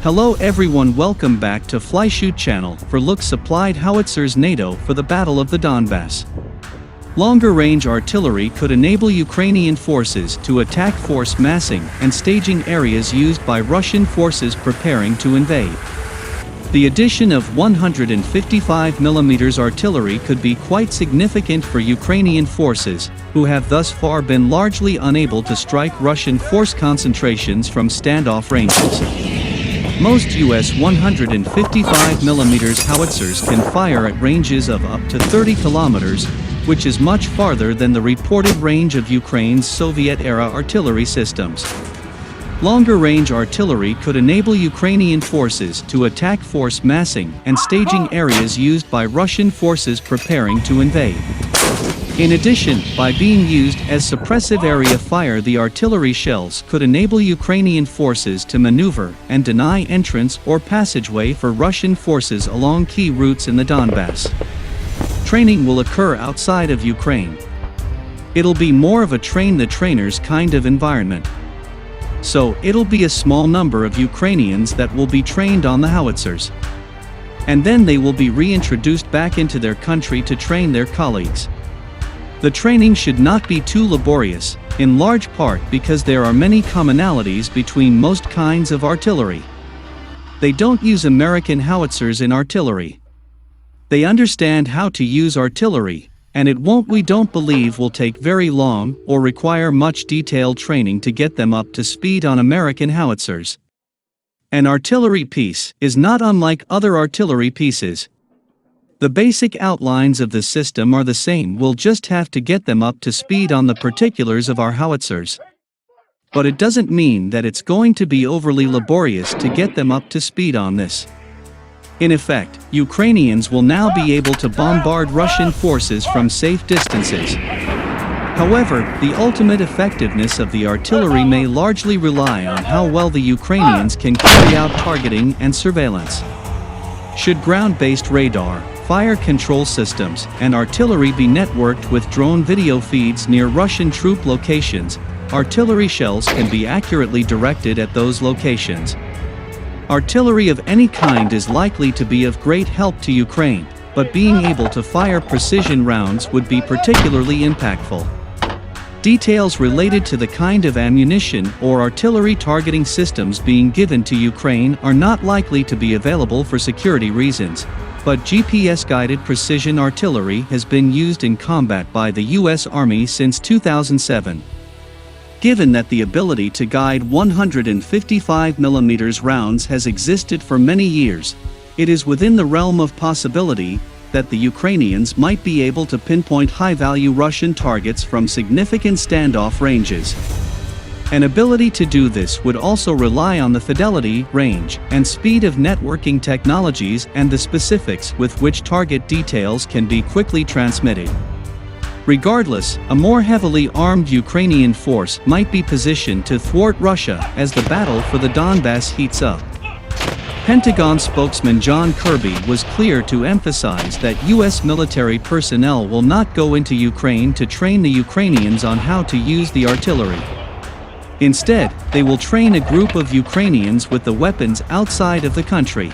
Hello everyone, welcome back to FlyShoot channel for look supplied howitzers NATO for the Battle of the Donbas. Longer-range artillery could enable Ukrainian forces to attack force massing and staging areas used by Russian forces preparing to invade. The addition of 155mm artillery could be quite significant for Ukrainian forces, who have thus far been largely unable to strike Russian force concentrations from standoff ranges. Most US 155mm howitzers can fire at ranges of up to 30 kilometers, which is much farther than the reported range of Ukraine's Soviet-era artillery systems. Longer-range artillery could enable Ukrainian forces to attack force massing and staging areas used by Russian forces preparing to invade. In addition, by being used as suppressive area fire, the artillery shells could enable Ukrainian forces to maneuver and deny entrance or passageway for Russian forces along key routes in the Donbas. Training will occur outside of Ukraine. It'll be more of a train-the-trainers kind of environment. So, it'll be a small number of Ukrainians that will be trained on the howitzers. And then they will be reintroduced back into their country to train their colleagues. The training should not be too laborious, in large part because there are many commonalities between most kinds of artillery. They don't use American howitzers in artillery. They understand how to use artillery, and we don't believe will take very long or require much detailed training to get them up to speed on American howitzers. An artillery piece is not unlike other artillery pieces. The basic outlines of the system are the same, we'll just have to get them up to speed on the particulars of our howitzers. But it doesn't mean that it's going to be overly laborious to get them up to speed on this. In effect, Ukrainians will now be able to bombard Russian forces from safe distances. However, the ultimate effectiveness of the artillery may largely rely on how well the Ukrainians can carry out targeting and surveillance. Should ground-based radar, fire control systems, and artillery be networked with drone video feeds near Russian troop locations, artillery shells can be accurately directed at those locations. Artillery of any kind is likely to be of great help to Ukraine, but being able to fire precision rounds would be particularly impactful. Details related to the kind of ammunition or artillery targeting systems being given to Ukraine are not likely to be available for security reasons, but GPS-guided precision artillery has been used in combat by the U.S. Army since 2007. Given that the ability to guide 155mm rounds has existed for many years, it is within the realm of possibility that the Ukrainians might be able to pinpoint high-value Russian targets from significant standoff ranges. An ability to do this would also rely on the fidelity, range, and speed of networking technologies and the specifics with which target details can be quickly transmitted. Regardless, a more heavily armed Ukrainian force might be positioned to thwart Russia as the battle for the Donbas heats up. Pentagon spokesman John Kirby was clear to emphasize that U.S. military personnel will not go into Ukraine to train the Ukrainians on how to use the artillery. Instead, they will train a group of Ukrainians with the weapons outside of the country.